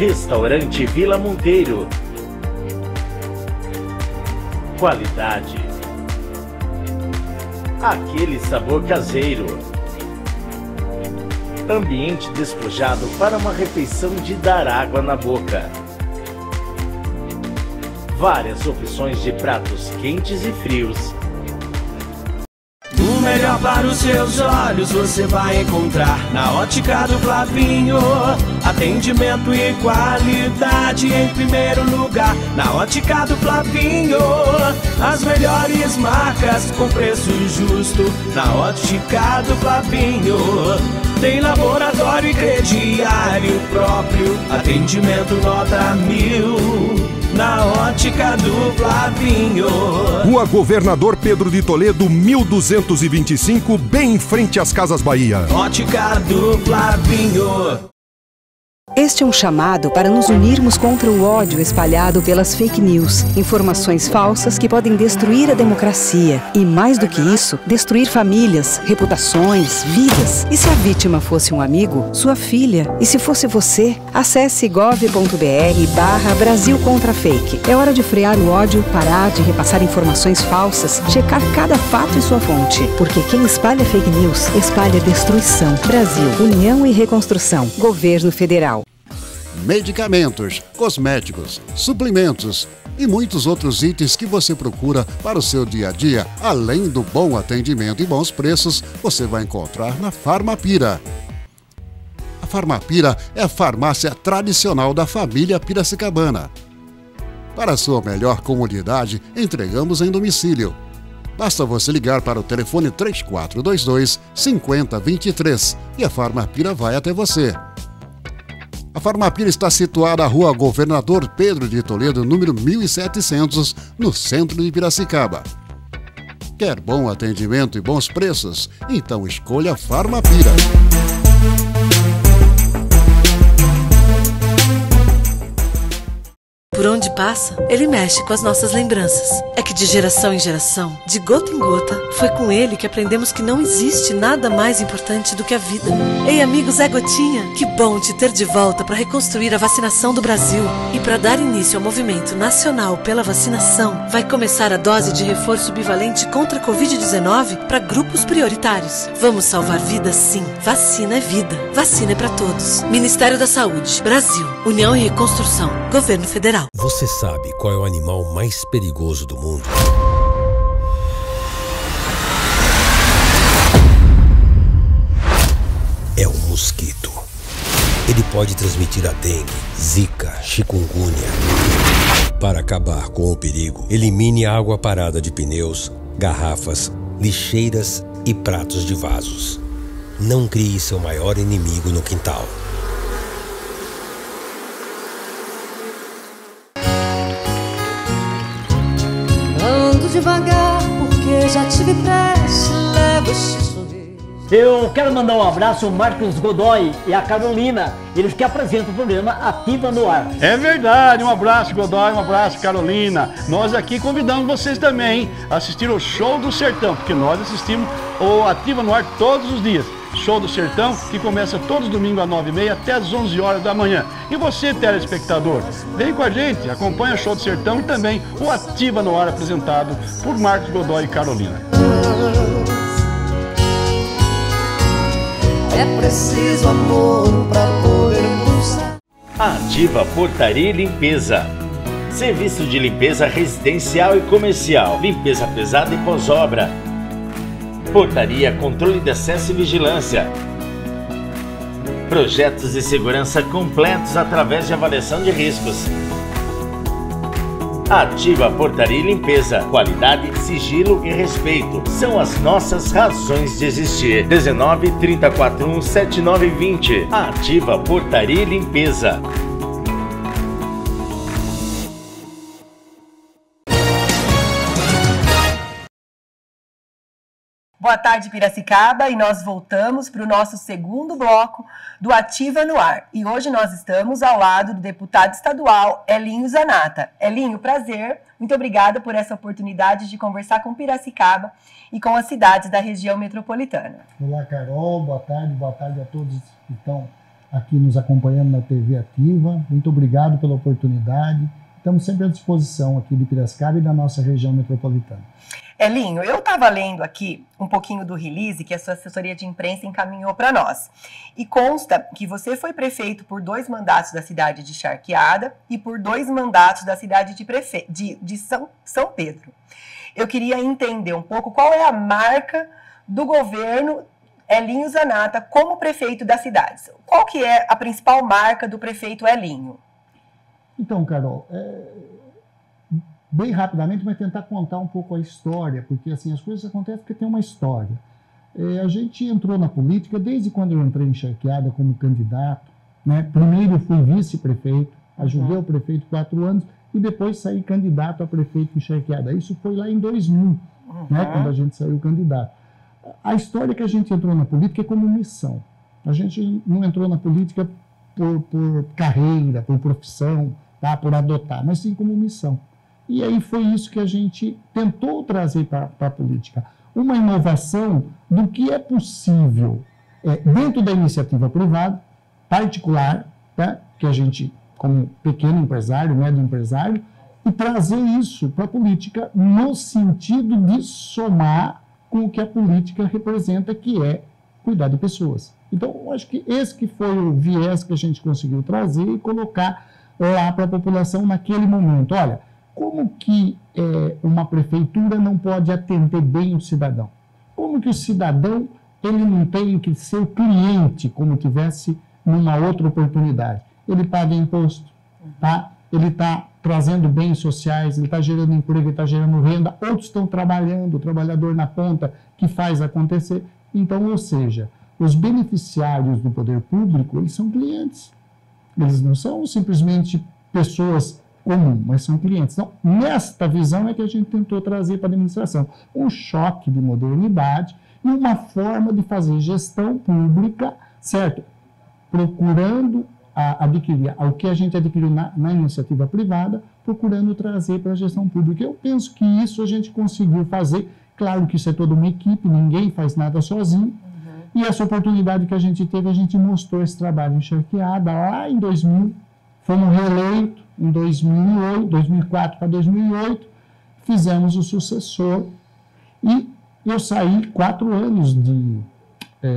Restaurante Vila Monteiro. Qualidade. Aquele sabor caseiro. Ambiente despojado para uma refeição de dar água na boca. Várias opções de pratos quentes e frios. O melhor para os seus olhos você vai encontrar na Ótica do Flavinho. Atendimento e qualidade em primeiro lugar na Ótica do Flavinho. As melhores marcas com preço justo na Ótica do Flavinho. Tem laboratório e crediário próprio, atendimento nota 1000. Na Ótica do Flavinho. Rua Governador Pedro de Toledo, 1225, bem em frente às Casas Bahia. Ótica do Flavinho. Este é um chamado para nos unirmos contra o ódio espalhado pelas fake news, informações falsas que podem destruir a democracia e, mais do que isso, destruir famílias, reputações, vidas. E se a vítima fosse um amigo, sua filha? E se fosse você? Acesse gov.br/Brasil contra Fake. É hora de frear o ódio, parar de repassar informações falsas, checar cada fato e sua fonte. Porque quem espalha fake news, espalha destruição. Brasil, União e Reconstrução. Governo Federal. Medicamentos, cosméticos, suplementos e muitos outros itens que você procura para o seu dia a dia, além do bom atendimento e bons preços, você vai encontrar na Farmapira. A Farmapira é a farmácia tradicional da família Piracicabana. Para a sua melhor comodidade, entregamos em domicílio. Basta você ligar para o telefone 3422-5023 e a Farmapira vai até você. A Farmapira está situada na Rua Governador Pedro de Toledo, número 1700, no centro de Piracicaba. Quer bom atendimento e bons preços? Então escolha a Farmapira. Por onde passa, ele mexe com as nossas lembranças. É que de geração em geração, de gota em gota, foi com ele que aprendemos que não existe nada mais importante do que a vida. Ei, amigos, é Gotinha! Que bom te ter de volta para reconstruir a vacinação do Brasil. E para dar início ao movimento nacional pela vacinação, vai começar a dose de reforço bivalente contra a Covid-19 para grupos prioritários. Vamos salvar vidas, sim. Vacina é vida. Vacina é para todos. Ministério da Saúde, Brasil, União e Reconstrução, Governo Federal. Você sabe qual é o animal mais perigoso do mundo? É o mosquito. Ele pode transmitir a dengue, zika, chikungunya. Para acabar com o perigo, elimine a água parada de pneus, garrafas, lixeiras e pratos de vasos. Não crie seu maior inimigo no quintal. Devagar, porque já tive pressa, levo esse sorriso. Eu quero mandar um abraço ao Marcos Godoy e a Carolina, eles que apresentam o programa Ativa no Ar. É verdade, um abraço Godoy, um abraço Carolina. Nós aqui convidamos vocês também a assistir o Show do Sertão, porque nós assistimos o Ativa no Ar todos os dias. Show do Sertão, que começa todos os domingos às 9h30 até às 11 horas da manhã. E você, telespectador, vem com a gente, acompanha o Show do Sertão e também o Ativa no Ar, apresentado por Marcos Godoy e Carolina. É preciso amor para poder pulsar. Ativa Portaria e Limpeza. Serviço de limpeza residencial e comercial, limpeza pesada e pós-obra. Portaria, controle de acesso e vigilância. Projetos de segurança completos através de avaliação de riscos. Ativa Portaria e Limpeza. Qualidade, sigilo e respeito são as nossas razões de existir. 19 341 7920. Ativa Portaria e Limpeza. Boa tarde, Piracicaba, e nós voltamos para o nosso segundo bloco do Ativa no Ar. E hoje nós estamos ao lado do deputado estadual Elinho Zanata. Elinho, prazer, muito obrigada por essa oportunidade de conversar com Piracicaba e com as cidades da região metropolitana. Olá, Carol, boa tarde a todos que estão aqui nos acompanhando na TV Ativa. Muito obrigado pela oportunidade. Estamos sempre à disposição aqui de Piracicaba e da nossa região metropolitana. Elinho, eu estava lendo aqui um pouquinho do release que a sua assessoria de imprensa encaminhou para nós. E consta que você foi prefeito por 2 mandatos da cidade de Charqueada e por 2 mandatos da cidade de São Pedro. Eu queria entender um pouco qual é a marca do governo Elinho Zanata como prefeito das cidades. Qual que é a principal marca do prefeito Elinho? Então, Carol, bem rapidamente, mas tentar contar um pouco a história, porque assim, as coisas acontecem porque tem uma história. A gente entrou na política desde quando eu entrei em Charqueada como candidato, né? Primeiro eu fui vice-prefeito, ajudei o prefeito 4 anos e depois saí candidato a prefeito em Charqueada. Isso foi lá em 2000, né? Quando a gente saiu candidato. A história que a gente entrou na política é como missão. A gente não entrou na política por carreira, por profissão, tá? Por adotar, mas sim como missão. E aí foi isso que a gente tentou trazer para a política. Uma inovação do que é possível dentro da iniciativa privada, particular, tá? Que a gente, como pequeno empresário, médio empresário, e trazer isso para a política no sentido de somar com o que a política representa, que é cuidar de pessoas. Então, eu acho que esse que foi o viés que a gente conseguiu trazer e colocar lá para a população naquele momento. Olha, como que uma prefeitura não pode atender bem o cidadão? Como que o cidadão ele não tem que ser o cliente como tivesse numa outra oportunidade? Ele paga imposto, tá? Ele está trazendo bens sociais, ele está gerando emprego, ele está gerando renda, outros estão trabalhando, o trabalhador na ponta que faz acontecer. Então, ou seja, os beneficiários do poder público, eles são clientes. Eles não são simplesmente pessoas comuns, mas são clientes. Então, nesta visão é que a gente tentou trazer para a administração um choque de modernidade e uma forma de fazer gestão pública, certo? Procurando adquirir o que a gente adquiriu na iniciativa privada, procurando trazer para a gestão pública. Eu penso que isso a gente conseguiu fazer. Claro que isso é toda uma equipe, ninguém faz nada sozinho. E essa oportunidade que a gente teve, a gente mostrou esse trabalho em Charqueada lá em 2000. Fomos reeleitos em 2008, 2004 para 2008. Fizemos o sucessor. E eu saí 4 anos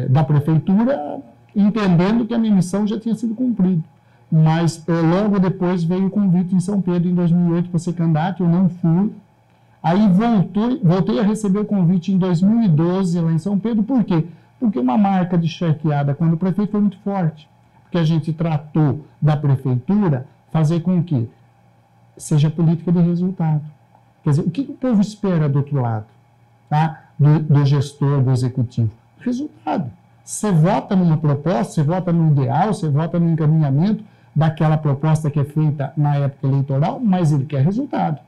da prefeitura entendendo que a minha missão já tinha sido cumprida. Mas logo depois veio o convite em São Pedro, em 2008, para ser candidato, eu não fui. Aí voltei a receber o convite em 2012, lá em São Pedro. Por quê? Porque uma marca de Charqueada, quando o prefeito foi muito forte, porque a gente tratou da prefeitura fazer com que seja política de resultado. Quer dizer, o que o povo espera do outro lado, tá? Do gestor, do executivo? Resultado. Você vota numa proposta, você vota no ideal, você vota no encaminhamento daquela proposta que é feita na época eleitoral, mas ele quer resultado.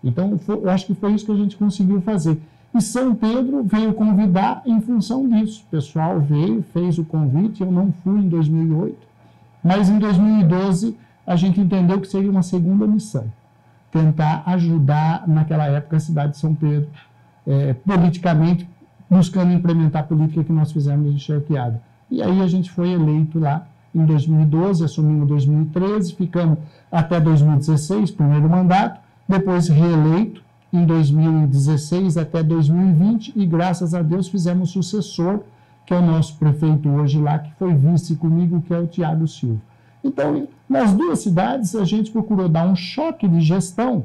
Então, eu acho que foi isso que a gente conseguiu fazer. E São Pedro veio convidar em função disso. O pessoal veio, fez o convite, eu não fui em 2008, mas em 2012 a gente entendeu que seria uma segunda missão, tentar ajudar naquela época a cidade de São Pedro, politicamente, buscando implementar a política que nós fizemos em Charqueada. E aí a gente foi eleito lá em 2012, assumimos em 2013, ficamos até 2016, primeiro mandato, depois reeleito em 2016 até 2020 e graças a Deus fizemos sucessor, que é o nosso prefeito hoje lá, que foi vice comigo, que é o Tiago Silva. Então, nas 2 cidades a gente procurou dar um choque de gestão,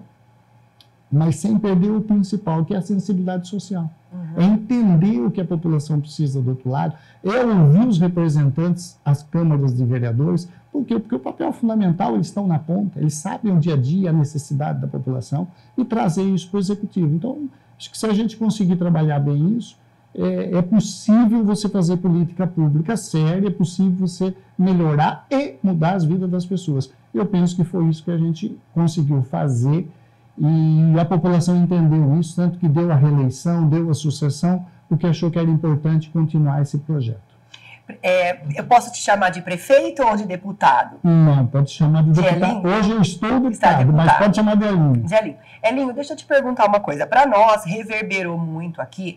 mas sem perder o principal, que é a sensibilidade social. É entender o que a população precisa do outro lado, é ouvir os representantes, as câmaras de vereadores. Por quê? Porque o papel fundamental, eles estão na ponta, eles sabem o dia a dia, a necessidade da população e trazer isso para o executivo. Então, acho que se a gente conseguir trabalhar bem isso, é possível você fazer política pública séria, é possível você melhorar e mudar as vidas das pessoas. Eu penso que foi isso que a gente conseguiu fazer e a população entendeu isso, tanto que deu a reeleição, deu a sucessão, porque achou que era importante continuar esse projeto. Eu posso te chamar de prefeito ou de deputado? Não, pode chamar de deputado. Elinho? Hoje eu estou deputado, mas pode chamar de Elinho. De Elinho. Elinho, deixa eu te perguntar uma coisa. Para nós, reverberou muito aqui,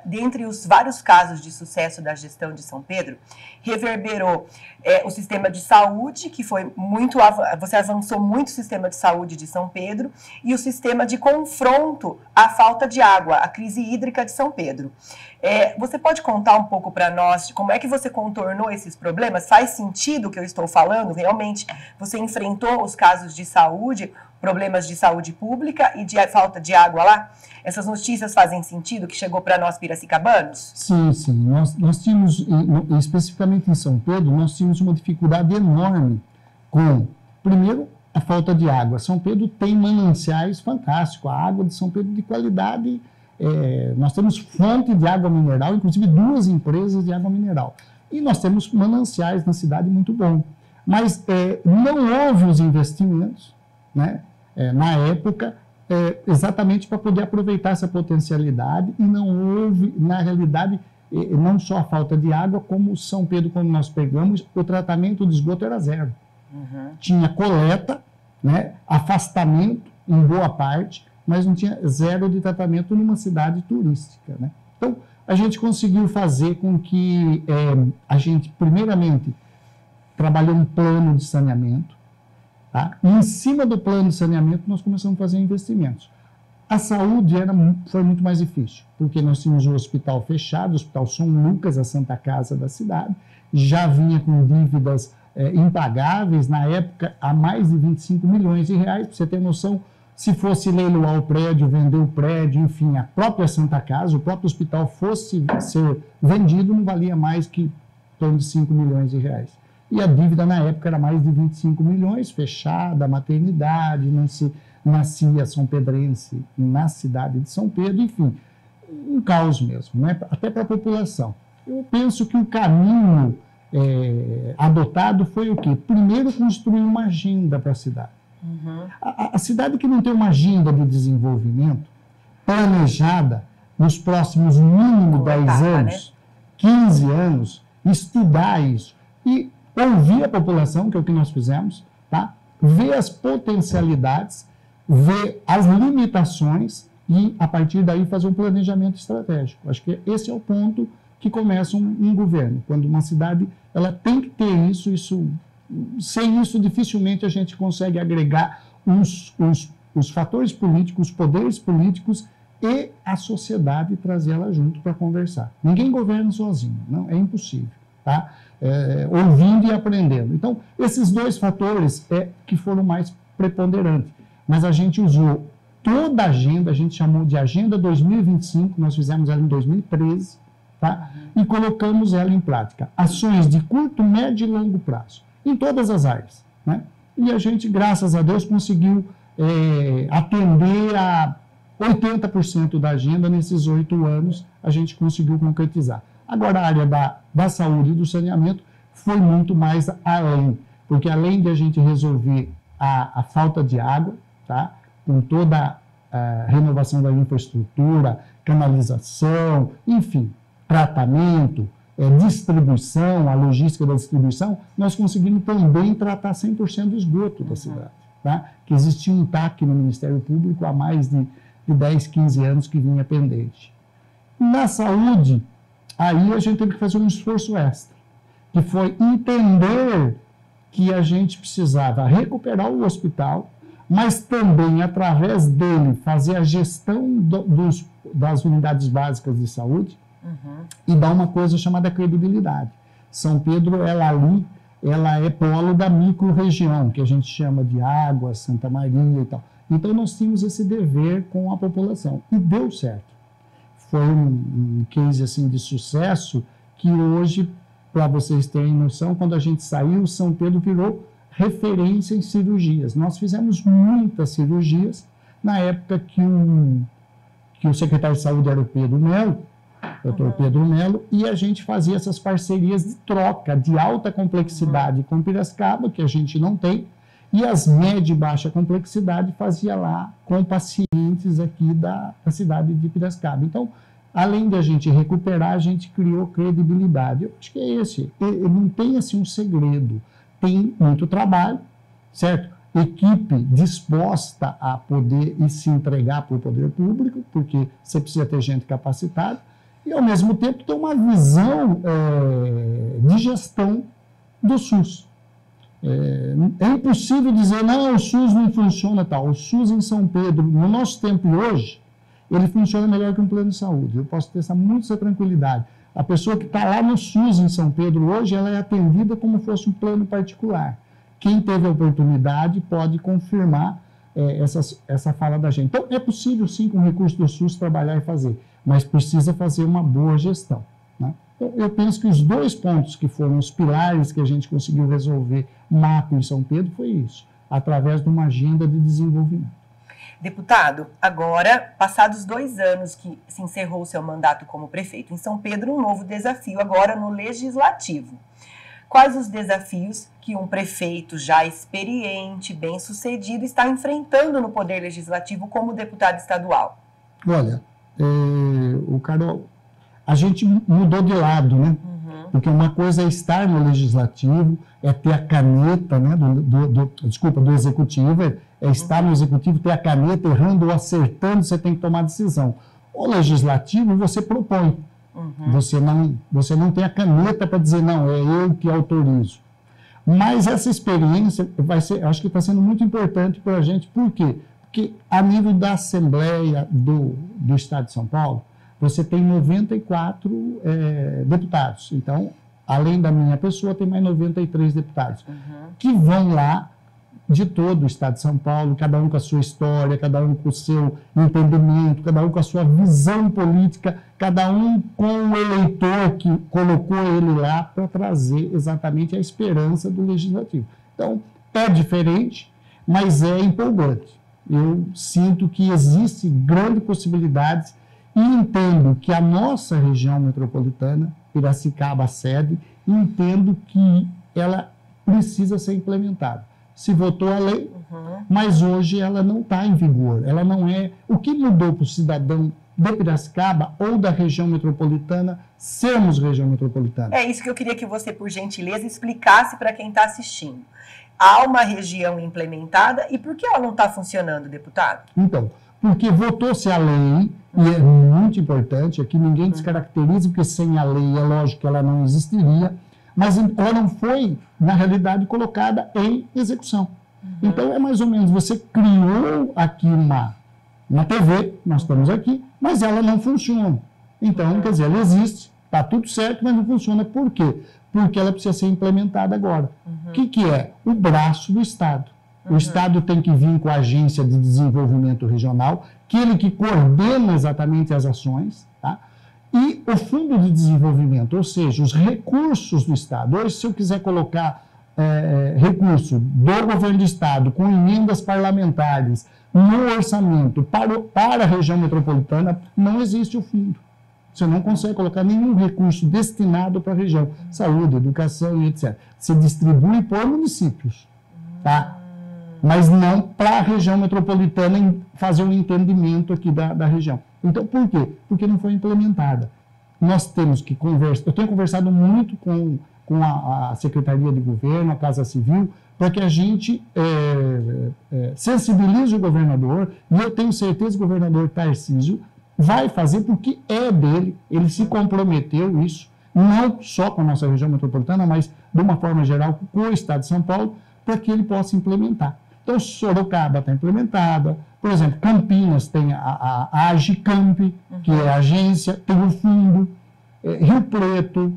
dentre os vários casos de sucesso da gestão de São Pedro, reverberou o sistema de saúde, que foi muito... Você avançou muito o sistema de saúde de São Pedro, e o sistema de confronto à falta de água, a crise hídrica de São Pedro. Você pode contar um pouco para nós de como é que você contornou esses problemas? Faz sentido o que eu estou falando? Realmente você enfrentou os casos de saúde, problemas de saúde pública e de falta de água lá? Essas notícias fazem sentido que chegou para nós piracicabanos? Sim, sim. Nós tínhamos, especificamente em São Pedro, nós tínhamos uma dificuldade enorme com, primeiro, a falta de água. São Pedro tem mananciais fantásticos, a água de São Pedro de qualidade. Nós temos fonte de água mineral, inclusive 2 empresas de água mineral. E nós temos mananciais na cidade muito bom. Mas não houve os investimentos, né, na época, exatamente para poder aproveitar essa potencialidade, e não houve, na realidade, não só a falta de água, como São Pedro, quando nós pegamos, o tratamento de esgoto era zero. Uhum. Tinha coleta, né, afastamento em boa parte, mas não tinha zero de tratamento numa cidade turística, né? Então, a gente conseguiu fazer com que a gente, primeiramente, trabalhou um plano de saneamento, tá? E em cima do plano de saneamento, nós começamos a fazer investimentos. A saúde foi muito mais difícil, porque nós tínhamos o hospital fechado, o Hospital São Lucas, a Santa Casa da cidade, já vinha com dívidas impagáveis, na época, a mais de 25 milhões de reais, para você ter noção. Se fosse leiloar o prédio, vender o prédio, enfim, a própria Santa Casa, o próprio hospital fosse ser vendido, não valia mais que em torno de 5 milhões de reais. E a dívida na época era mais de 25 milhões, fechada, a maternidade, nascia São Pedrense na cidade de São Pedro, enfim, um caos mesmo, né? Até para a população. Eu penso que o caminho adotado foi o quê? Primeiro, construir uma agenda para a cidade. Uhum. A cidade que não tem uma agenda de desenvolvimento planejada nos próximos mínimo 10 anos, né? 15 anos, estudar isso e ouvir a população, que é o que nós fizemos, tá? Ver as potencialidades, ver as limitações e, a partir daí, fazer um planejamento estratégico. Acho que esse é o ponto que começa um governo. Quando uma cidade ela tem que ter isso. Sem isso, dificilmente a gente consegue agregar os fatores políticos, os poderes políticos e a sociedade e trazê-la junto para conversar. Ninguém governa sozinho, não, é impossível, tá? Ouvindo e aprendendo. Então, esses 2 fatores que foram mais preponderantes. Mas a gente usou toda a agenda, a gente chamou de Agenda 2025, nós fizemos ela em 2013, tá? E colocamos ela em prática. Ações de curto, médio e longo prazo, em todas as áreas, né? E a gente, graças a Deus, conseguiu atender a 80% da agenda nesses 8 anos, a gente conseguiu concretizar. Agora, a área da saúde e do saneamento foi muito mais além, porque além de a gente resolver a falta de água, tá? Com toda a renovação da infraestrutura, canalização, enfim, tratamento, distribuição, a logística da distribuição, nós conseguimos também tratar 100% do esgoto da cidade, tá? Que existia um TAC no Ministério Público há mais de 10, 15 anos que vinha pendente. Na saúde, aí a gente teve que fazer um esforço extra, que foi entender que a gente precisava recuperar o hospital, mas também, através dele, fazer a gestão das unidades básicas de saúde, e dar uma coisa chamada credibilidade. São Pedro, ela é polo da micro-região, que a gente chama de Água, Santa Maria e tal. Então, nós tínhamos esse dever com a população. E deu certo. Foi um case assim, de sucesso, que hoje, para vocês terem noção, quando a gente saiu, São Pedro virou referência em cirurgias. Nós fizemos muitas cirurgias na época que o secretário de saúde era o Pedro Melo, Dr. Pedro Melo, e a gente fazia essas parcerias de troca de alta complexidade com Piracicaba, que a gente não tem, e as média e baixa complexidade fazia lá com pacientes aqui da cidade de Piracicaba. Então, além da gente recuperar, a gente criou credibilidade. Eu acho que é esse. Não tem assim um segredo. Tem muito trabalho, certo? Equipe disposta a poder e se entregar para o poder público, porque você precisa ter gente capacitada, e ao mesmo tempo ter uma visão de gestão do SUS. É impossível dizer, não, o SUS não funciona tal. O SUS em São Pedro, no nosso tempo hoje, ele funciona melhor que um plano de saúde. Eu posso ter muita tranquilidade. A pessoa que está lá no SUS em São Pedro hoje, ela é atendida como fosse um plano particular. Quem teve a oportunidade pode confirmar essa fala da gente. Então, é possível, sim, com o recurso do SUS, trabalhar e fazer, mas precisa fazer uma boa gestão, né? Então, eu penso que os 2 pontos que foram os pilares que a gente conseguiu resolver macro em São Pedro foi isso, através de uma agenda de desenvolvimento. Deputado, agora, passados 2 anos que se encerrou o seu mandato como prefeito em São Pedro, um novo desafio agora no Legislativo. Quais os desafios que um prefeito já experiente, bem-sucedido, está enfrentando no Poder Legislativo como deputado estadual? Olha, Carol, a gente mudou de lado, né? Porque uma coisa é estar no Legislativo, é ter a caneta, né, do Executivo, é estar no Executivo, ter a caneta, errando ou acertando, você tem que tomar decisão. O Legislativo, você propõe. Você não tem a caneta para dizer, não, é eu que autorizo. Mas essa experiência acho que está sendo muito importante para a gente. Por quê? Porque a nível da Assembleia do Estado de São Paulo, você tem 94 deputados. Então, além da minha pessoa, tem mais 93 deputados que vão lá de todo o Estado de São Paulo, cada um com a sua história, cada um com o seu entendimento, cada um com a sua visão política, cada um com o eleitor que colocou ele lá para trazer exatamente a esperança do Legislativo. Então, é diferente, mas é empolgante. Eu sinto que existem grandes possibilidades e entendo que a nossa região metropolitana, Piracicaba, sede, entendo que ela precisa ser implementada. Se votou a lei, mas hoje ela não está em vigor. Ela não é... O que mudou para o cidadão de Piracicaba ou da região metropolitana sermos região metropolitana? É isso que eu queria que você, por gentileza, explicasse para quem está assistindo. Há uma região implementada e por que ela não está funcionando, deputado? Então, porque votou-se a lei, e é muito importante, aqui ninguém descaracteriza, porque sem a lei é lógico que ela não existiria, mas ela não foi, na realidade, colocada em execução. Então, é mais ou menos, você criou aqui uma TV, nós estamos aqui, mas ela não funciona. Então, quer dizer, ela existe, está tudo certo, mas não funciona. Por quê? Porque ela precisa ser implementada agora. O que é? O braço do Estado. O Estado tem que vir com a Agência de Desenvolvimento Regional, aquele que coordena exatamente as ações, tá? E o Fundo de Desenvolvimento, ou seja, os recursos do Estado. Hoje, se eu quiser colocar recurso do governo do Estado com emendas parlamentares no orçamento para a região metropolitana, não existe o fundo. Você não consegue colocar nenhum recurso destinado para a região. Saúde, educação e etc. Você distribui por municípios, tá? Mas não para a região metropolitana fazer um entendimento aqui da região. Então, por quê? Porque não foi implementada. Nós temos que conversar. Eu tenho conversado muito com a Secretaria de Governo, a Casa Civil, para que a gente sensibilize o governador, e eu tenho certeza que o governador Tarcísio vai fazer porque é dele, ele se comprometeu isso, não só com a nossa região metropolitana, mas de uma forma geral com o Estado de São Paulo, para que ele possa implementar. Então, Sorocaba está implementada, por exemplo, Campinas tem a Agicamp, que é a agência, tem o fundo, Rio Preto,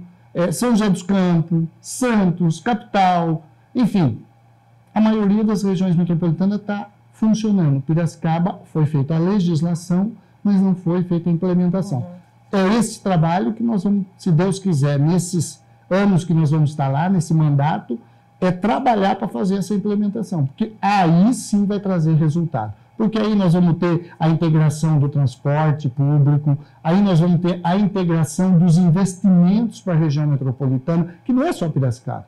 São José dos Campos, Santos, Capital, enfim, a maioria das regiões metropolitanas está funcionando. Piracicaba foi feita a legislação, mas não foi feita a implementação. É esse trabalho que nós vamos, se Deus quiser, nesses anos que nós vamos estar lá, nesse mandato, é trabalhar para fazer essa implementação, porque aí sim vai trazer resultado. Porque aí nós vamos ter a integração do transporte público, aí nós vamos ter a integração dos investimentos para a região metropolitana, que não é só Piracicaba.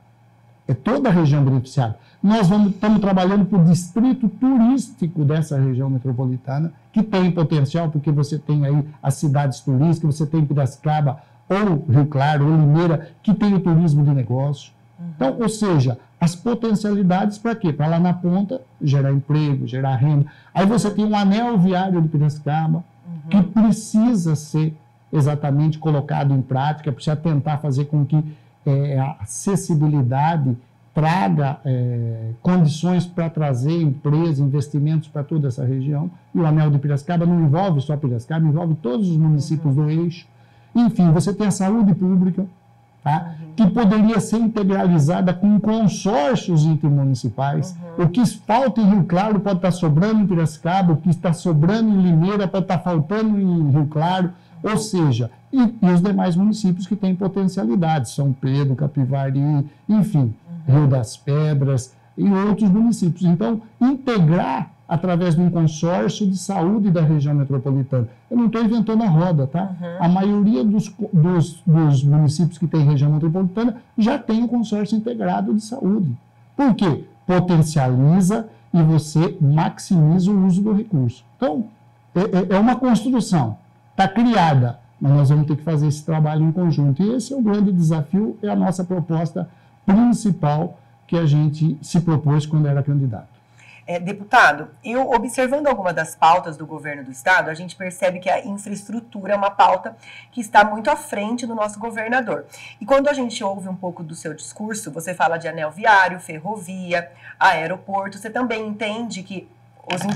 É toda a região beneficiada. Nós estamos trabalhando para o distrito turístico dessa região metropolitana, que tem potencial, porque você tem aí as cidades turísticas, você tem Piracicaba, ou Rio Claro, ou Limeira, que tem o turismo de negócio. Então, ou seja, as potencialidades para quê? Para lá na ponta gerar emprego, gerar renda. Aí você tem um anel viário de Piracicaba, que precisa ser exatamente colocado em prática, precisa tentar fazer com que a acessibilidade traga condições para trazer empresas, investimentos para toda essa região. E o anel de Piracicaba não envolve só Piracicaba, envolve todos os municípios do eixo. Enfim, você tem a saúde pública, tá? Que poderia ser integralizada com consórcios intermunicipais. O que falta em Rio Claro pode estar sobrando em Piracicaba, o que está sobrando em Limeira pode estar faltando em Rio Claro, ou seja, e os demais municípios que têm potencialidade, São Pedro, Capivari, enfim, Rio das Pedras e outros municípios. Então, integrar através de um consórcio de saúde da região metropolitana. Eu não estou inventando a roda, tá? A maioria dos municípios que tem região metropolitana já tem um consórcio integrado de saúde. Por quê? Potencializa e você maximiza o uso do recurso. Então, é uma construção, está criada, mas nós vamos ter que fazer esse trabalho em conjunto. E esse é o grande desafio, é a nossa proposta principal que a gente se propôs quando era candidato. Deputado, eu observando algumas das pautas do governo do estado, a gente percebe que a infraestrutura é uma pauta que está muito à frente do nosso governador. E quando a gente ouve um pouco do seu discurso, você fala de anel viário, ferrovia, aeroporto, você também entende que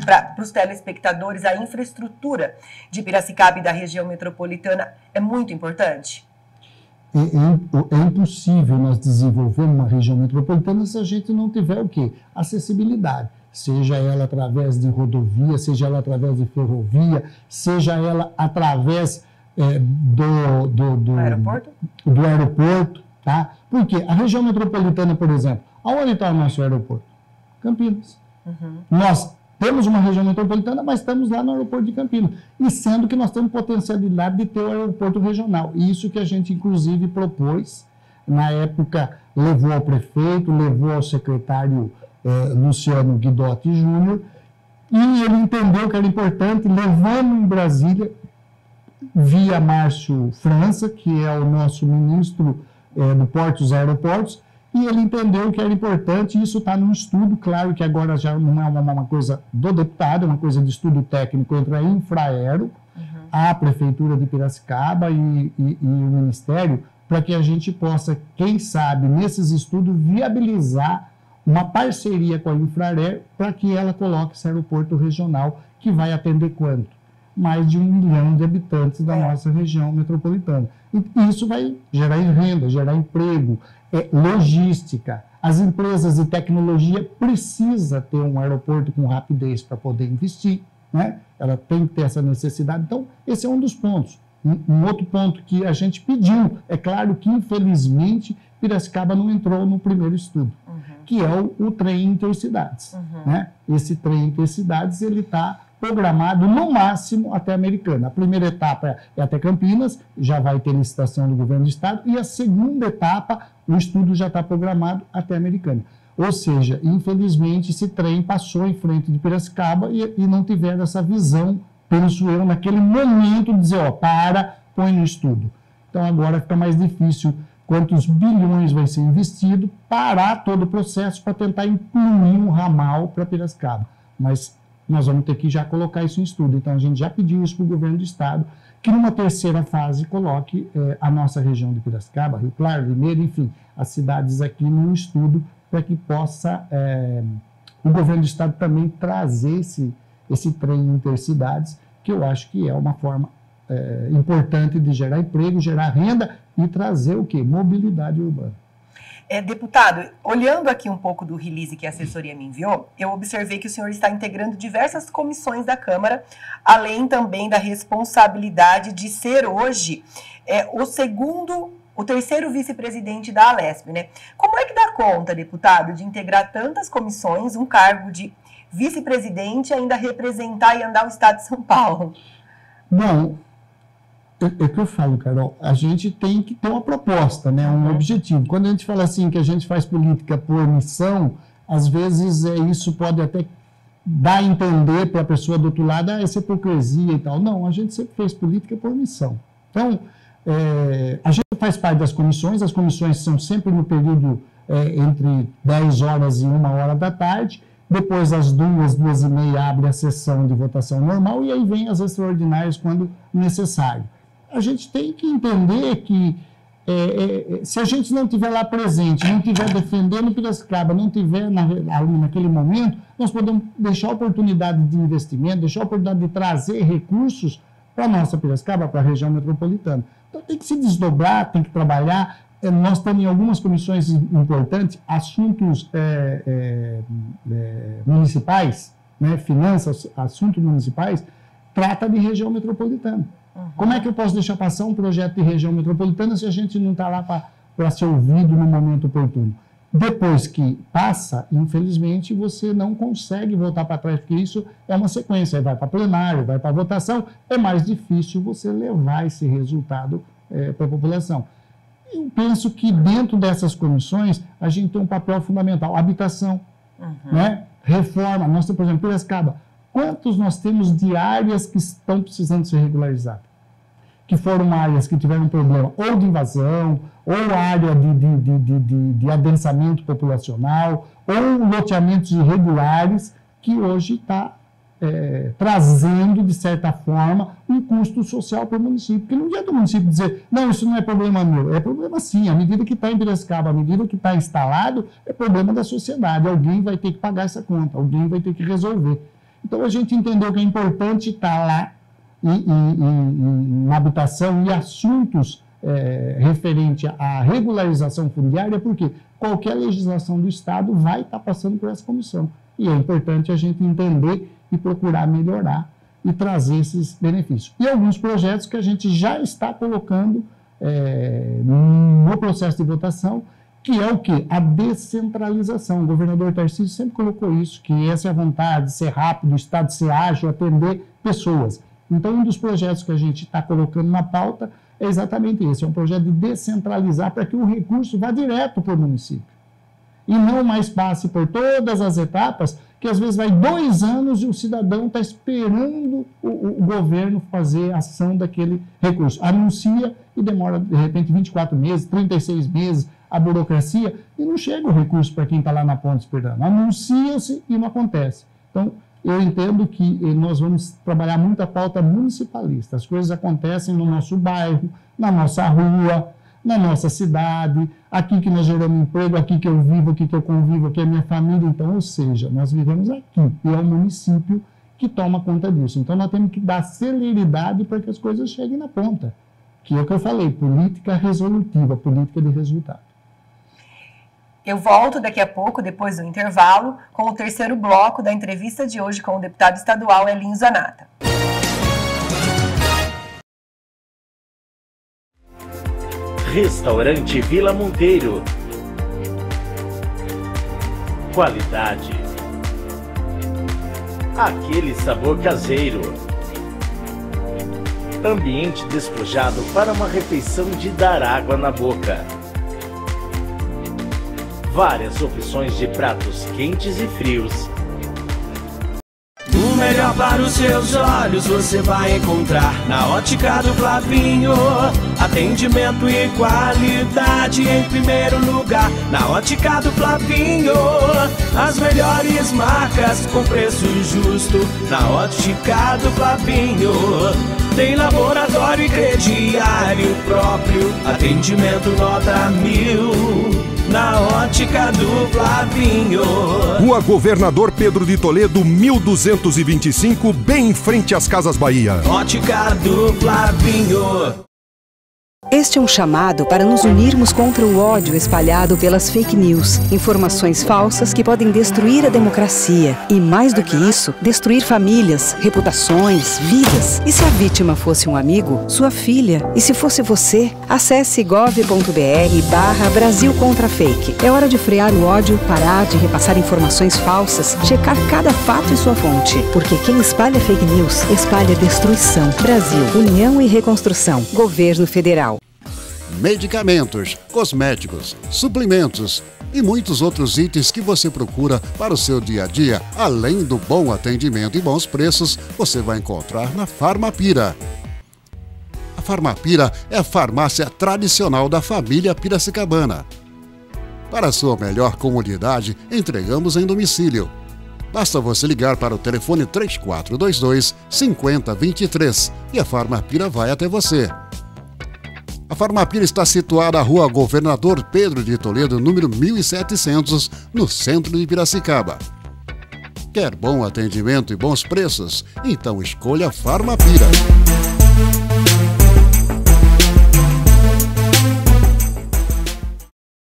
para os telespectadores a infraestrutura de Piracicaba e da região metropolitana é muito importante? É impossível nós desenvolvermos uma região metropolitana se a gente não tiver o quê? Acessibilidade. Seja ela através de rodovia, seja ela através de ferrovia, seja ela através do aeroporto, tá? Porque a região metropolitana, por exemplo, aonde está o nosso aeroporto? Campinas. Nós temos uma região metropolitana, mas estamos lá no aeroporto de Campinas. E sendo que nós temos potencialidade de ter o aeroporto regional. E isso que a gente, inclusive, propôs, na época, levou ao prefeito, levou ao secretário Luciano Guidotti Júnior, e ele entendeu que era importante, levando em Brasília, via Márcio França, que é o nosso ministro do Portos e Aeroportos, e ele entendeu que era importante, e isso está num estudo, claro que agora já não é uma coisa do deputado, é uma coisa de estudo técnico entre a Infraero, a Prefeitura de Piracicaba e o Ministério, para que a gente possa, quem sabe, nesses estudos, viabilizar uma parceria com a Infraero para que ela coloque esse aeroporto regional, que vai atender quanto? Mais de 1 milhão de habitantes da nossa região metropolitana. E isso vai gerar renda, gerar emprego, logística. As empresas de tecnologia precisam ter um aeroporto com rapidez para poder investir, né? Ela tem que ter essa necessidade. Então, esse é um dos pontos. Um outro ponto que a gente pediu, é claro que, infelizmente, Piracicaba não entrou no primeiro estudo, que é o trem intercidades. Né? Esse trem intercidades, ele está programado no máximo até Americana. A primeira etapa é até Campinas, já vai ter licitação do governo do estado, e a segunda etapa, o estudo já está programado até Americana. Ou seja, infelizmente, esse trem passou em frente de Piracicaba e não tiveram essa visão, penso eu, naquele momento de dizer, põe no estudo. Então agora fica mais difícil, quantos bilhões vai ser investido, parar todo o processo para tentar incluir um ramal para Piracicaba. Mas nós vamos ter que já colocar isso em estudo. Então a gente já pediu isso para o governo do estado, que numa terceira fase coloque a nossa região de Piracicaba, Rio Claro, Limeira, enfim, as cidades aqui no estudo, para que possa o governo do estado também trazer esse trem intercidades, que eu acho que é uma forma importante de gerar emprego, gerar renda e trazer o quê? Mobilidade urbana. Deputado, olhando aqui um pouco do release que a assessoria me enviou, eu observei que o senhor está integrando diversas comissões da Câmara, além também da responsabilidade de ser hoje o terceiro vice-presidente da Alesp, né? Como é que dá conta, deputado, de integrar tantas comissões, um cargo de vice-presidente, ainda representar e andar o estado de São Paulo? Bom, É o que eu falo, Carol, a gente tem que ter uma proposta, né, um objetivo. Quando a gente fala assim que a gente faz política por missão, às vezes isso pode até dar a entender para a pessoa do outro lado, essa hipocrisia e tal. Não, a gente sempre fez política por missão. Então, a gente faz parte das comissões, as comissões são sempre no período entre 10 horas e 1 hora da tarde, depois às 2, 2h30 abre a sessão de votação normal e aí vem as extraordinárias quando necessário. A gente tem que entender que se a gente não estiver lá presente, não estiver defendendo Piracicaba, não estiver naquele momento, nós podemos deixar a oportunidade de investimento, deixar a oportunidade de trazer recursos para a nossa Piracicaba, para a região metropolitana. Então tem que se desdobrar, tem que trabalhar. Nós temos em algumas comissões importantes assuntos municipais, né, finanças, assuntos municipais, trata de região metropolitana. Como é que eu posso deixar passar um projeto de região metropolitana se a gente não está lá para ser ouvido no momento oportuno? Depois que passa, infelizmente, você não consegue voltar para trás, porque isso é uma sequência. Vai para plenário, vai para votação, é mais difícil você levar esse resultado para a população. Eu penso que dentro dessas comissões, a gente tem um papel fundamental. Habitação, né? Reforma. Nós temos, por exemplo, Piracicaba. Quantos nós temos de áreas que estão precisando ser regularizadas? Que foram áreas que tiveram problema ou de invasão, ou área de adensamento populacional, ou loteamentos irregulares, que hoje está trazendo, de certa forma, um custo social para o município. Porque não adianta o município dizer, não, isso não é problema meu. É problema sim, à medida que está em Piracicaba, à medida que está instalado, é problema da sociedade. Alguém vai ter que pagar essa conta, alguém vai ter que resolver. Então, a gente entendeu que é importante estar lá em habitação e assuntos referentes à regularização fundiária, porque qualquer legislação do Estado vai estar passando por essa comissão. E é importante a gente entender e procurar melhorar e trazer esses benefícios. E alguns projetos que a gente já está colocando no processo de votação, que é o quê? A descentralização. O governador Tarcísio sempre colocou isso, que essa é a vontade de ser rápido, o Estado ser ágil, atender pessoas. Então, um dos projetos que a gente está colocando na pauta é exatamente esse, é um projeto de descentralizar para que o recurso vá direto para o município. E não mais passe por todas as etapas, que às vezes vai 2 anos e o cidadão está esperando o governo fazer ação daquele recurso. Anuncia e demora, de repente, 24 meses, 36 meses, a burocracia, e não chega o recurso para quem está lá na ponta esperando. Anuncia-se e não acontece. Então, eu entendo que nós vamos trabalhar muito a pauta municipalista. As coisas acontecem no nosso bairro, na nossa rua, na nossa cidade, aqui que nós geramos emprego, aqui que eu vivo, aqui que eu convivo, aqui é minha família. Então, ou seja, nós vivemos aqui e é o município que toma conta disso. Então, nós temos que dar celeridade para que as coisas cheguem na ponta, que é o que eu falei, política resolutiva, política de resultado. Eu volto daqui a pouco, depois do intervalo, com o terceiro bloco da entrevista de hoje com o deputado estadual Elinho Zanata. Restaurante Vila Monteiro. Qualidade. Aquele sabor caseiro. Ambiente despojado para uma refeição de dar água na boca. Várias opções de pratos quentes e frios. O melhor para os seus olhos você vai encontrar na Ótica do Flavinho. Atendimento e qualidade em primeiro lugar na Ótica do Flavinho. As melhores marcas com preço justo na Ótica do Flavinho. Tem laboratório e crediário próprio, atendimento nota 1000. Na Ótica do Flavinho. Rua Governador Pedro de Toledo, 1225, bem em frente às Casas Bahia. Ótica do Flavinho. Este é um chamado para nos unirmos contra o ódio espalhado pelas fake news, informações falsas que podem destruir a democracia e, mais do que isso, destruir famílias, reputações, vidas. E se a vítima fosse um amigo, sua filha? E se fosse você? Acesse gov.br/Brasil contra fake. É hora de frear o ódio, parar de repassar informações falsas, checar cada fato e sua fonte. Porque quem espalha fake news, espalha destruição. Brasil, União e Reconstrução. Governo Federal. Medicamentos, cosméticos, suplementos e muitos outros itens que você procura para o seu dia a dia, além do bom atendimento e bons preços, você vai encontrar na Farmapira. A Farmapira é a farmácia tradicional da família Piracicabana. Para a sua melhor comodidade, entregamos em domicílio. Basta você ligar para o telefone 3422-5023 e a Farmapira vai até você. A Farmapira está situada na Rua Governador Pedro de Toledo, número 1700, no centro de Piracicaba. Quer bom atendimento e bons preços? Então escolha a Farmapira.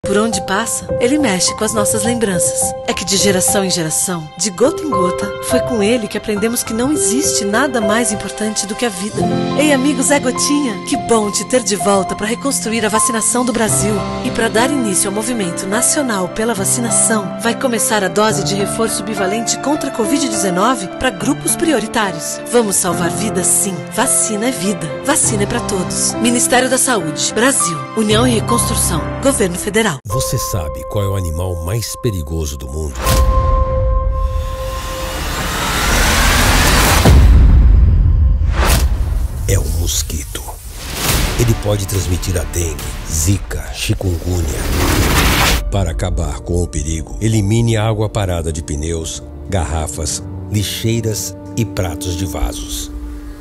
Por onde passa, ele mexe com as nossas lembranças. É que de geração em geração, de gota em gota, foi com ele que aprendemos que não existe nada mais importante do que a vida. Ei, amigos, é Gotinha! Que bom te ter de volta para reconstruir a vacinação do Brasil. E para dar início ao movimento nacional pela vacinação, vai começar a dose de reforço bivalente contra a Covid-19 para grupos prioritários. Vamos salvar vidas, sim. Vacina é vida. Vacina é para todos. Ministério da Saúde, Brasil, União e Reconstrução, Governo Federal. Você sabe qual é o animal mais perigoso do mundo? É o mosquito. Ele pode transmitir a dengue, zika, chikungunya. Para acabar com o perigo, elimine a água parada de pneus, garrafas, lixeiras e pratos de vasos.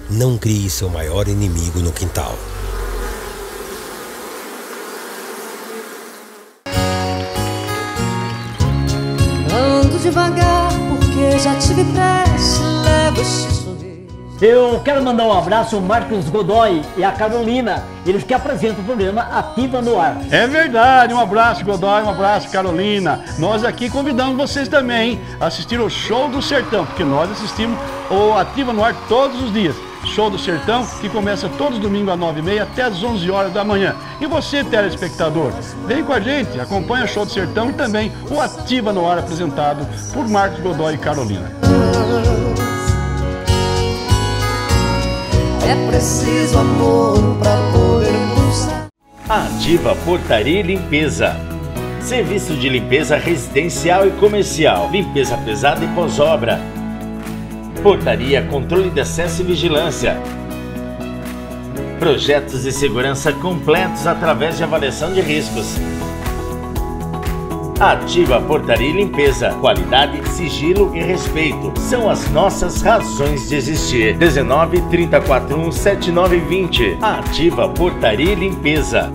Não crie seu maior inimigo no quintal. Devagar, porque já tive pressa, leva este sorriso. Eu quero mandar um abraço ao Marcos Godoy e a Carolina, eles que apresentam o programa Ativa no Ar. É verdade, um abraço Godoy, um abraço Carolina. Nós aqui convidamos vocês também a assistir o Show do Sertão, porque nós assistimos o Ativa no Ar todos os dias. Show do Sertão, que começa todos os domingos às 9h30 até às 11 horas da manhã. E você, telespectador, vem com a gente, acompanha o Show do Sertão e também o Ativa no Ar, apresentado por Marcos Godoy e Carolina. É preciso amor para poder pulsar. Ativa Portaria e Limpeza. Serviço de limpeza residencial e comercial, limpeza pesada e pós-obra. Portaria, controle de acesso e vigilância. Projetos de segurança completos através de avaliação de riscos. Ativa Portaria e Limpeza. Qualidade, sigilo e respeito são as nossas razões de existir. 19 341 7920. Ativa Portaria e Limpeza.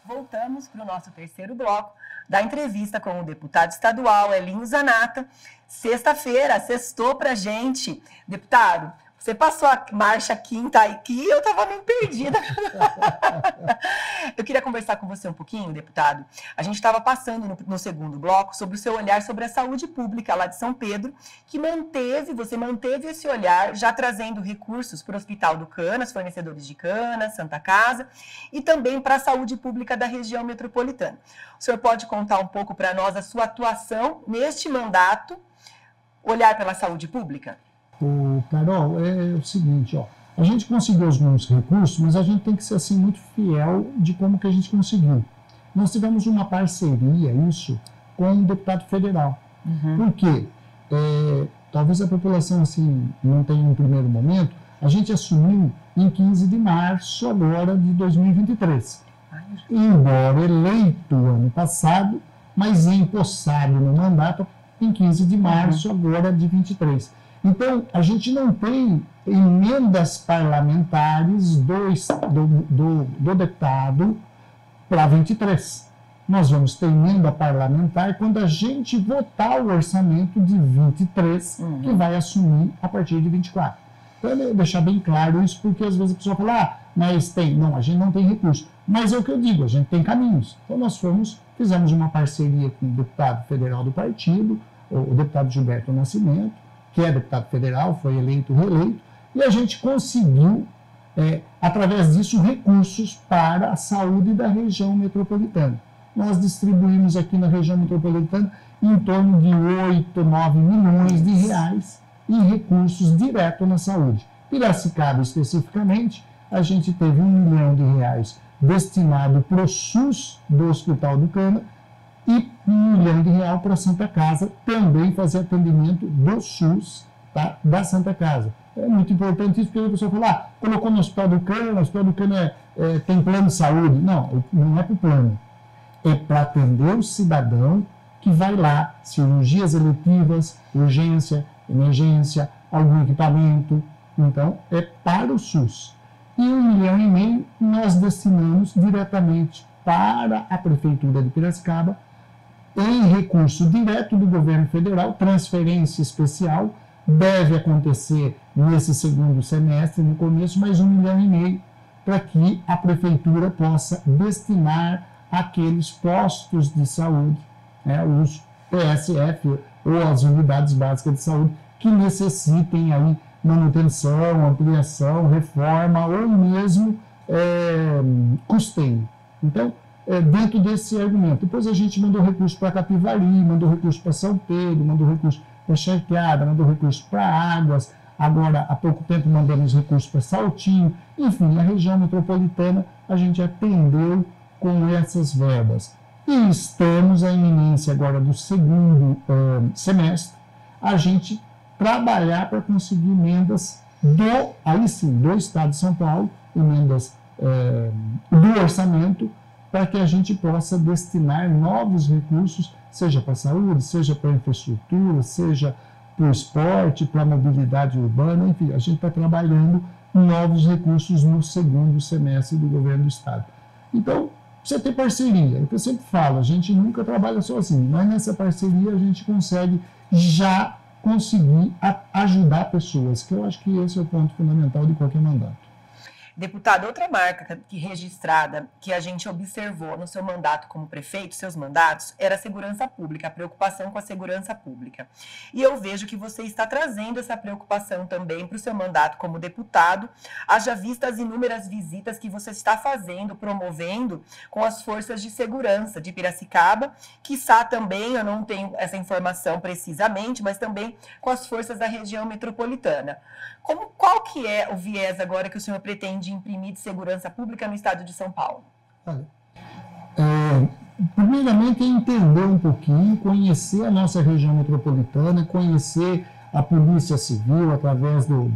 Voltamos para o nosso terceiro bloco da entrevista com o deputado estadual Elinho Zanata. Sexta-feira, sextou pra gente. Deputado, você passou a marcha quinta aqui, eu estava meio perdida. Eu queria conversar com você um pouquinho, deputado. A gente estava passando no segundo bloco sobre o seu olhar sobre a saúde pública lá de São Pedro, que você manteve esse olhar, já trazendo recursos para o Hospital do Canas, fornecedores de canas, Santa Casa, e também para a saúde pública da região metropolitana. O senhor pode contar um pouco para nós a sua atuação neste mandato, olhar pela saúde pública? Carol, é o seguinte, ó, a gente conseguiu alguns recursos, mas a gente tem que ser assim muito fiel de como que a gente conseguiu. Nós tivemos uma parceria, isso, com o deputado federal. Por quê? Talvez a população assim, não tenha um primeiro momento, a gente assumiu em 15 de março agora de 2023. Embora eleito ano passado, mas empossado no mandato em 15 de março agora de 23. Então, a gente não tem emendas parlamentares do deputado para 23. nós vamos ter emenda parlamentar quando a gente votar o orçamento de 23, que vai assumir a partir de 24. Então, deixar bem claro isso, porque às vezes a pessoa fala, mas tem. Não, a gente não tem recurso. Mas é o que eu digo, a gente tem caminhos. Então, nós fizemos uma parceria com o deputado federal do partido, o deputado Gilberto Nascimento, que é deputado federal, foi eleito, reeleito, e a gente conseguiu, através disso, recursos para a saúde da região metropolitana. Nós distribuímos aqui na região metropolitana em torno de 8, 9 milhões de reais em recursos direto na saúde. Piracicaba, especificamente, a gente teve 1 milhão de reais destinado para o SUS do Hospital do Cana e 1 milhão de reais para a Santa Casa, também fazer atendimento do SUS, tá, da Santa Casa. É muito importante isso, porque a pessoa fala, colocou no Hospital do Cana, o Hospital do Cana tem plano de saúde. Não, não é para o plano. É para atender o cidadão que vai lá, cirurgias eletivas, urgência, emergência, algum equipamento. Então, é para o SUS. E 1,5 milhão nós destinamos diretamente para a Prefeitura de Piracicaba, em recurso direto do governo federal, transferência especial, deve acontecer nesse segundo semestre, no começo, mais 1,5 milhão, para que a Prefeitura possa destinar aqueles postos de saúde, os PSF, ou as unidades básicas de saúde, que necessitem aí manutenção, ampliação, reforma ou mesmo custeio. Então, dentro desse argumento. Depois a gente mandou recurso para Capivari, mandou recurso para São Pedro, mandou recurso para Charqueada, mandou recurso para Águas, agora há pouco tempo mandamos recurso para Saltinho. Enfim, a região metropolitana a gente atendeu com essas verbas. E estamos à iminência agora do segundo semestre, a gente trabalhar para conseguir emendas do Estado de São Paulo, emendas do orçamento, para que a gente possa destinar novos recursos, seja para a saúde, seja para a infraestrutura, seja para o esporte, para a mobilidade urbana, enfim, a gente está trabalhando novos recursos no segundo semestre do governo do Estado. Então, precisa ter parceria, é o que eu sempre falo, a gente nunca trabalha sozinho, mas nessa parceria a gente consegue já conseguir ajudar pessoas, que eu acho que esse é o ponto fundamental de qualquer mandato. Deputado, outra marca registrada que a gente observou no seu mandato como prefeito, seus mandatos, era a segurança pública, a preocupação com a segurança pública. E eu vejo que você está trazendo essa preocupação também para o seu mandato como deputado, haja vista as inúmeras visitas que você está fazendo, promovendo com as forças de segurança de Piracicaba, quiçá também, eu não tenho essa informação precisamente, mas também com as forças da região metropolitana. Qual que é o viés agora que o senhor pretende imprimir de segurança pública no estado de São Paulo? Primeiramente, é entender um pouquinho, conhecer a nossa região metropolitana, conhecer a Polícia Civil através do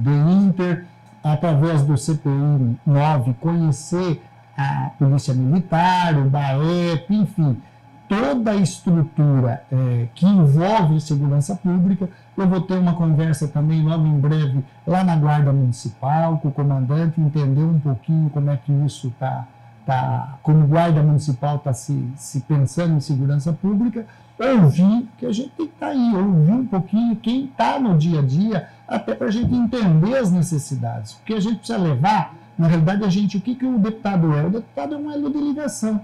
INTER, através do CPI 9, conhecer a Polícia Militar, o BAEP, enfim, toda a estrutura que envolve segurança pública. Eu vou ter uma conversa também logo em breve lá na Guarda Municipal com o comandante, entender um pouquinho como é que isso como Guarda Municipal está se pensando em segurança pública, ouvir, que a gente tem que estar aí, ouvir um pouquinho quem está no dia a dia, até para a gente entender as necessidades, porque a gente precisa levar, na realidade, o que o deputado é? O deputado é um elo de ligação.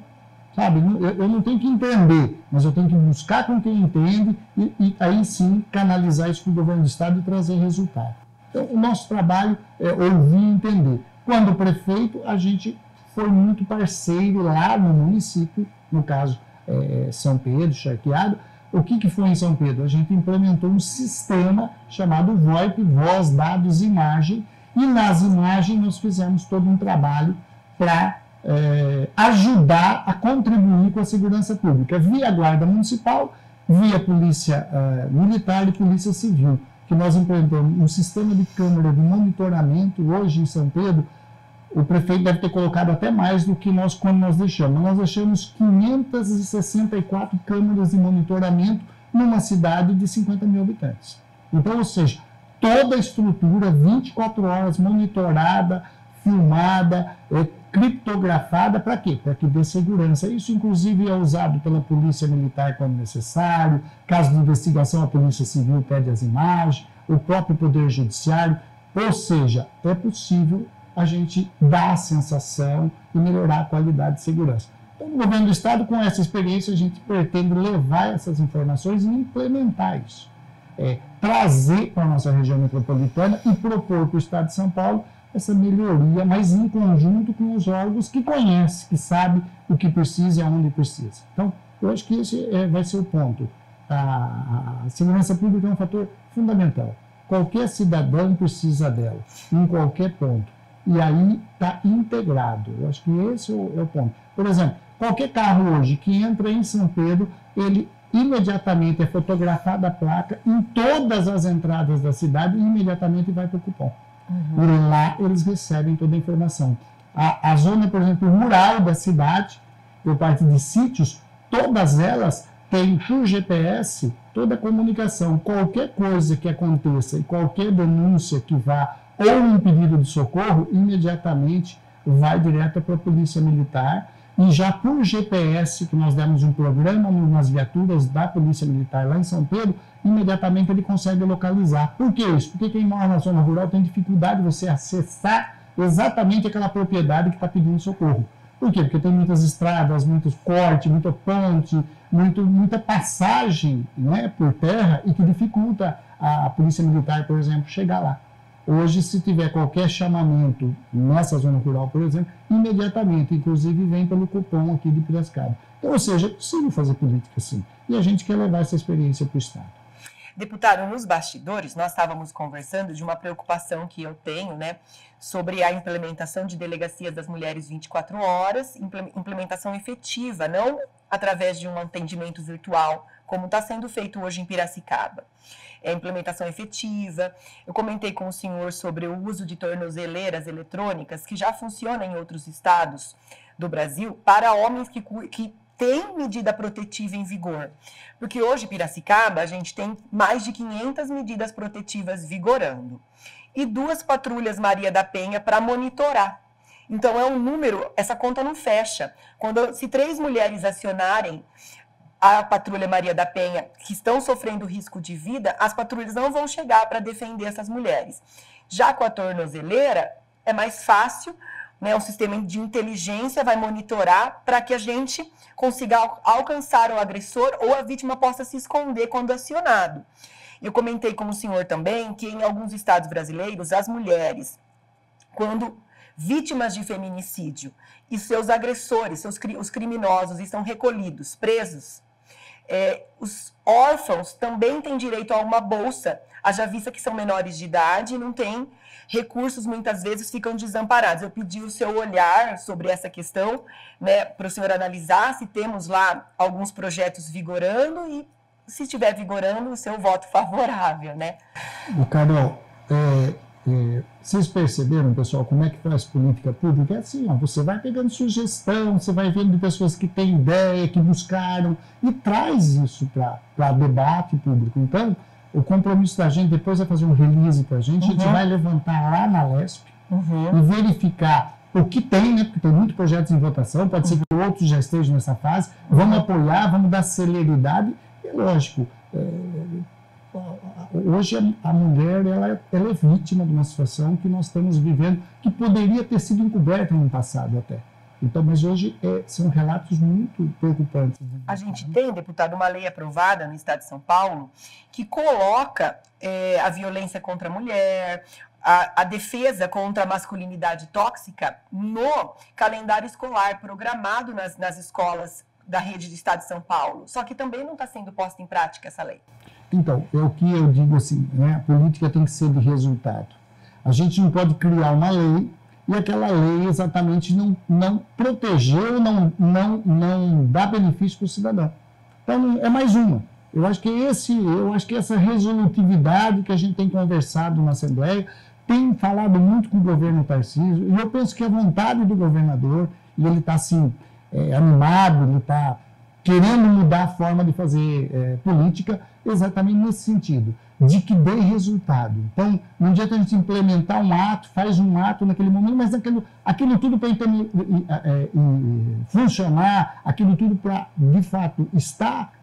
Sabe, eu não tenho que entender, mas eu tenho que buscar com quem entende e aí sim canalizar isso para o governo do estado e trazer resultado. Então, o nosso trabalho é ouvir e entender. Quando prefeito, a gente foi muito parceiro lá no município, no caso São Pedro, Charqueado. O que foi em São Pedro? A gente implementou um sistema chamado VoIP, Voz, Dados, Imagem, e nas imagens nós fizemos todo um trabalho para ajudar a contribuir com a segurança pública, via Guarda Municipal, via Polícia Militar e Polícia Civil, que nós implementamos um sistema de câmera de monitoramento. Hoje em São Pedro, o prefeito deve ter colocado até mais do que quando nós deixamos. Nós deixamos 564 câmeras de monitoramento numa cidade de 50 mil habitantes. Então, ou seja, toda a estrutura 24 horas monitorada, filmada, criptografada para quê? Para que dê segurança. Isso, inclusive, é usado pela Polícia Militar quando necessário. Caso de investigação, a Polícia Civil pede as imagens, o próprio Poder Judiciário. Ou seja, é possível a gente dar a sensação e melhorar a qualidade de segurança. Então, o governo do Estado, com essa experiência, a gente pretende levar essas informações e implementar isso. Trazer para a nossa região metropolitana e propor para o Estado de São Paulo essa melhoria, mas em conjunto com os órgãos que conhecem, que sabem o que precisa e aonde precisa. Então, eu acho que esse vai ser o ponto. A segurança pública é um fator fundamental. Qualquer cidadão precisa dela, em qualquer ponto. E aí está integrado. Eu acho que esse é o ponto. Por exemplo, qualquer carro hoje que entra em São Pedro, ele imediatamente é fotografada a placa em todas as entradas da cidade e imediatamente vai para o cupom. E lá eles recebem toda a informação. A zona, por exemplo, rural da cidade, por parte de sítios, todas elas têm por GPS toda a comunicação. Qualquer coisa que aconteça e qualquer denúncia que vá ou um pedido de socorro, imediatamente vai direto para a Polícia Militar. E já por GPS, que nós demos um programa nas viaturas da Polícia Militar lá em São Pedro, imediatamente ele consegue localizar. Por que isso? Porque quem mora na zona rural tem dificuldade de você acessar exatamente aquela propriedade que está pedindo socorro. Por quê? Porque tem muitas estradas, muitos cortes, muita ponte, muita passagem, não é, por terra e que dificulta a Polícia Militar, por exemplo, chegar lá. Hoje, se tiver qualquer chamamento nessa zona rural, por exemplo, imediatamente, inclusive, vem pelo cupom aqui de Piracicaba. Então, ou seja, é possível fazer política assim. E a gente quer levar essa experiência para o Estado. Deputado, nos bastidores, nós estávamos conversando de uma preocupação que eu tenho, né, sobre a implementação de delegacias das mulheres 24 horas, implementação efetiva, não através de um atendimento virtual, como está sendo feito hoje em Piracicaba. Implementação efetiva. Eu comentei com o senhor sobre o uso de tornozeleiras eletrônicas, que já funciona em outros estados do Brasil, para homens que têm medida protetiva em vigor. Porque hoje, em Piracicaba, a gente tem mais de 500 medidas protetivas vigorando. E 2 patrulhas Maria da Penha para monitorar. Então, é um número, essa conta não fecha. Se 3 mulheres acionarem a patrulha Maria da Penha, que estão sofrendo risco de vida, as patrulhas não vão chegar para defender essas mulheres. Já com a tornozeleira, é mais fácil, né? O sistema de inteligência vai monitorar para que a gente consiga alcançar o agressor ou a vítima possa se esconder quando acionado. Eu comentei com o senhor também que em alguns estados brasileiros, as mulheres, quando vítimas de feminicídio e seus agressores, os criminosos estão recolhidos, presos, os órfãos também têm direito a uma bolsa, haja vista que são menores de idade e não têm recursos, muitas vezes ficam desamparados. Eu pedi o seu olhar sobre essa questão, né, para o senhor analisar se temos lá alguns projetos vigorando e, se estiver vigorando, o seu voto favorável, né? Carol, vocês perceberam, pessoal, como é que faz política pública? É assim, ó, você vai pegando sugestão, você vai vendo de pessoas que têm ideia, que buscaram, e traz isso para debate público. Então, o compromisso da gente depois é fazer um release para a gente vai levantar lá na LESP e verificar o que tem, né? Porque tem muitos projetos em votação, pode ser que outros já estejam nessa fase, vamos apoiar, vamos dar celeridade, e lógico, hoje a mulher ela é vítima de uma situação que nós estamos vivendo, que poderia ter sido encoberta no passado até. Então, mas hoje são relatos muito preocupantes. A gente tem, deputado, uma lei aprovada no estado de São Paulo que coloca a violência contra a mulher, a defesa contra a masculinidade tóxica no calendário escolar programado nas escolas da rede do estado de São Paulo. Só que também não está sendo posta em prática essa lei. Então, é o que eu digo assim, né? A política tem que ser de resultado. A gente não pode criar uma lei e aquela lei exatamente não protegeu, não dá benefício para o cidadão. Então, é mais uma. Eu acho que essa resolutividade que a gente tem conversado na Assembleia, tem falado muito com o governo Tarcísio, e eu penso que a vontade do governador, e ele está assim, animado, ele está querendo mudar a forma de fazer política exatamente nesse sentido, de que dê resultado. Então, não adianta a gente implementar um ato, faz um ato naquele momento, mas aquilo tudo para funcionar, aquilo tudo para, de fato, estar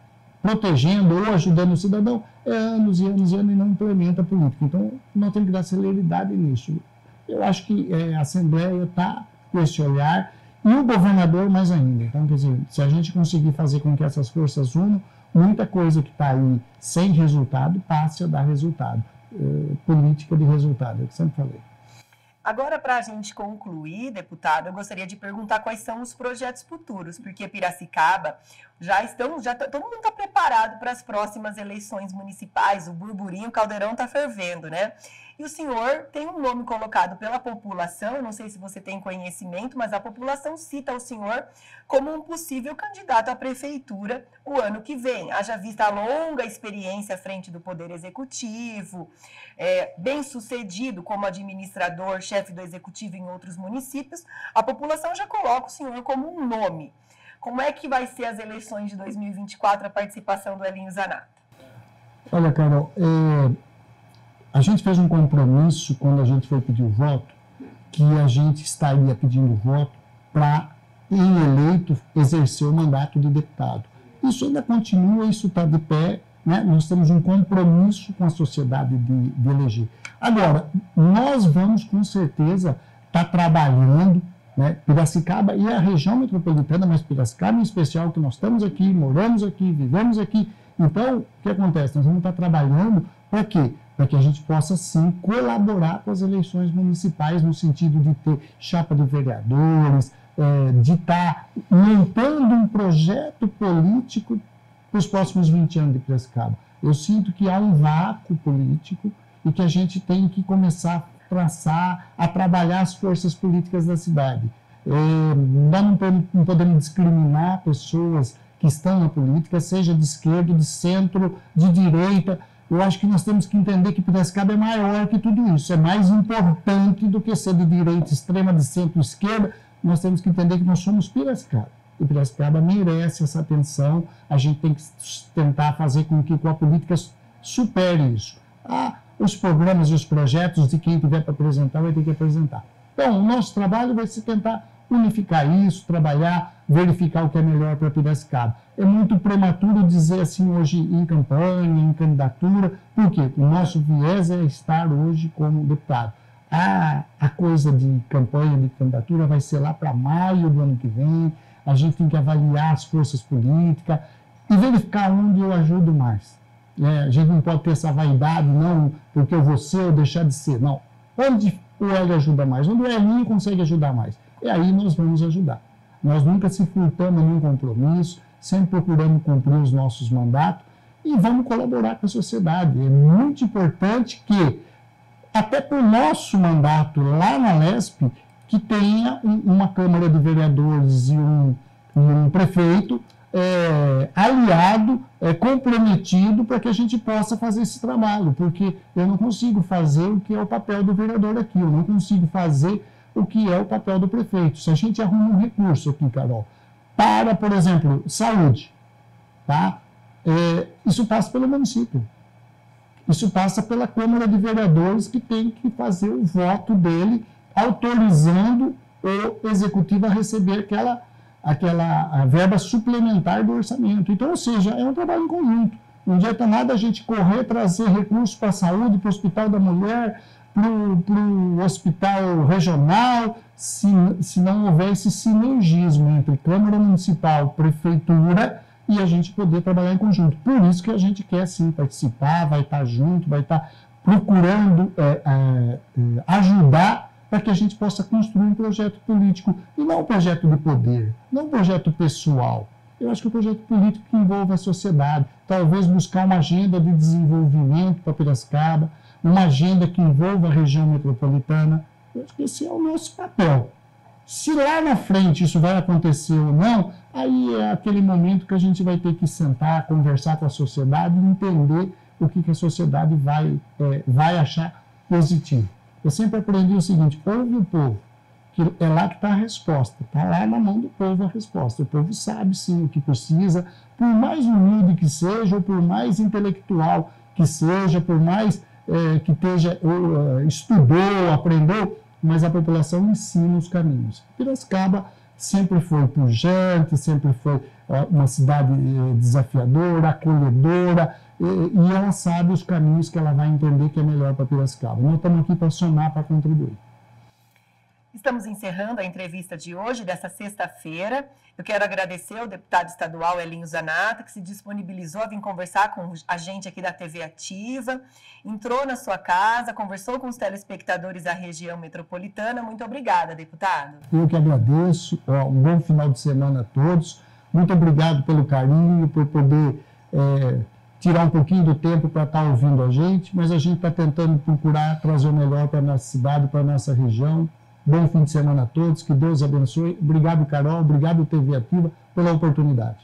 protegendo ou ajudando o cidadão, é anos e anos e anos e não implementa a política. Então, nós temos que dar celeridade nisso. Eu acho que a Assembleia está com esse olhar, e o governador mais ainda. Então, quer dizer, se a gente conseguir fazer com que essas forças unam, muita coisa que está aí sem resultado passe a dar resultado. Política de resultado, é o que eu sempre falei. Agora, para a gente concluir, deputado, eu gostaria de perguntar quais são os projetos futuros, porque Piracicaba todo mundo está preparado para as próximas eleições municipais, o burburinho, o caldeirão está fervendo, né? E o senhor tem um nome colocado pela população, eu não sei se você tem conhecimento, mas a população cita o senhor como um possível candidato à prefeitura o ano que vem. Haja vista a longa experiência à frente do Poder Executivo, bem sucedido como administrador, chefe do Executivo em outros municípios, a população já coloca o senhor como um nome. Como é que vai ser as eleições de 2024, a participação do Elinho Zanata? Olha, Carol, a gente fez um compromisso quando a gente foi pedir o voto, que a gente estaria pedindo voto para, em eleito, exercer o mandato de deputado. Isso ainda continua, isso está de pé, né? Nós temos um compromisso com a sociedade de eleger. Agora, nós vamos com certeza estar trabalhando, né? Piracicaba e a região metropolitana, mas Piracicaba em especial, que nós estamos aqui, moramos aqui, vivemos aqui. Então, o que acontece? Nós vamos estar trabalhando para quê? Para que a gente possa, sim, colaborar com as eleições municipais, no sentido de ter chapa de vereadores, de estar montando um projeto político para os próximos 20 anos de Piracicaba. Eu sinto que há um vácuo político e que a gente tem que começar a traçar, a trabalhar as forças políticas da cidade. Nós não podemos discriminar pessoas que estão na política, seja de esquerda, de centro, de direita. Eu acho que nós temos que entender que Piracicaba é maior que tudo isso, é mais importante do que ser de direita, extrema, de centro, esquerda. Nós temos que entender que nós somos Piracicaba. E Piracicaba merece essa atenção, a gente tem que tentar fazer com que a política supere isso. Os programas e os projetos de quem tiver para apresentar vai ter que apresentar. Então, o nosso trabalho vai ser tentar unificar isso, trabalhar, verificar o que é melhor para Piracicaba. É muito prematuro dizer assim hoje em campanha, em candidatura, porque o nosso viés é estar hoje como deputado. A coisa de campanha, de candidatura vai ser lá para maio do ano que vem, a gente tem que avaliar as forças políticas e verificar onde eu ajudo mais. A gente não pode ter essa vaidade, não, porque eu vou ser ou deixar de ser, não. Onde o Hélio ajuda mais, onde o Elinho consegue ajudar mais. E aí nós vamos ajudar. Nós nunca se furtamos nenhum compromisso, sempre procuramos cumprir os nossos mandatos e vamos colaborar com a sociedade. É muito importante que, até para o nosso mandato lá na LESP, que tenha uma Câmara de Vereadores e um prefeito aliado, comprometido para que a gente possa fazer esse trabalho, porque eu não consigo fazer o que é o papel do vereador aqui, eu não consigo fazer o que é o papel do prefeito. Se a gente arruma um recurso aqui, Carol, para, por exemplo, saúde, tá? Isso passa pelo município. Isso passa pela Câmara de Vereadores, que tem que fazer o voto dele, autorizando o Executivo a receber aquela verba suplementar do orçamento. Então, ou seja, é um trabalho em conjunto. Não adianta nada a gente correr, trazer recursos para a saúde, para o Hospital da Mulher, para o hospital regional, se não houver esse sinergismo entre Câmara Municipal, Prefeitura, e a gente poder trabalhar em conjunto. Por isso que a gente quer, sim, participar, vai estar junto, vai estar procurando ajudar para que a gente possa construir um projeto político, e não um projeto de poder, não um projeto pessoal. Eu acho que é um projeto político que envolve a sociedade, talvez buscar uma agenda de desenvolvimento para Piracicaba, uma agenda que envolva a região metropolitana. Eu acho que esse é o nosso papel. Se lá na frente isso vai acontecer ou não, aí é aquele momento que a gente vai ter que sentar, conversar com a sociedade e entender o que a sociedade vai achar positivo. Eu sempre aprendi o seguinte: ouve o povo, que é lá que está a resposta, está lá na mão do povo a resposta. O povo sabe sim o que precisa, por mais humilde que seja, ou por mais intelectual que seja, por mais que estudou, aprendeu, mas a população ensina os caminhos. Piracicaba sempre foi pujante, sempre foi uma cidade desafiadora, acolhedora, e ela sabe os caminhos que ela vai entender que é melhor para Piracicaba. Nós estamos aqui para somar, para contribuir. Estamos encerrando a entrevista de hoje, dessa sexta-feira. Eu quero agradecer ao deputado estadual Elinho Zanata, que se disponibilizou a vir conversar com a gente aqui da TV Ativa, entrou na sua casa, conversou com os telespectadores da região metropolitana. Muito obrigada, deputado. Eu que agradeço, um bom final de semana a todos. Muito obrigado pelo carinho, por poder tirar um pouquinho do tempo para estar ouvindo a gente, mas a gente está tentando procurar trazer o melhor para a nossa cidade, para a nossa região. Bom fim de semana a todos, que Deus abençoe. Obrigado, Carol, obrigado, TV Ativa, pela oportunidade.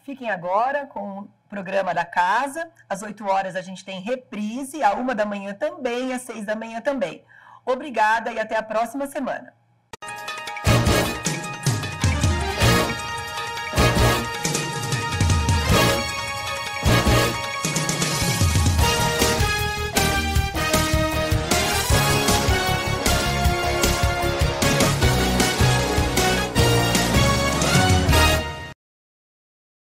Fiquem agora com o programa da casa. Às 8 horas a gente tem reprise, à 1 da manhã também, às 6 da manhã também. Obrigada e até a próxima semana.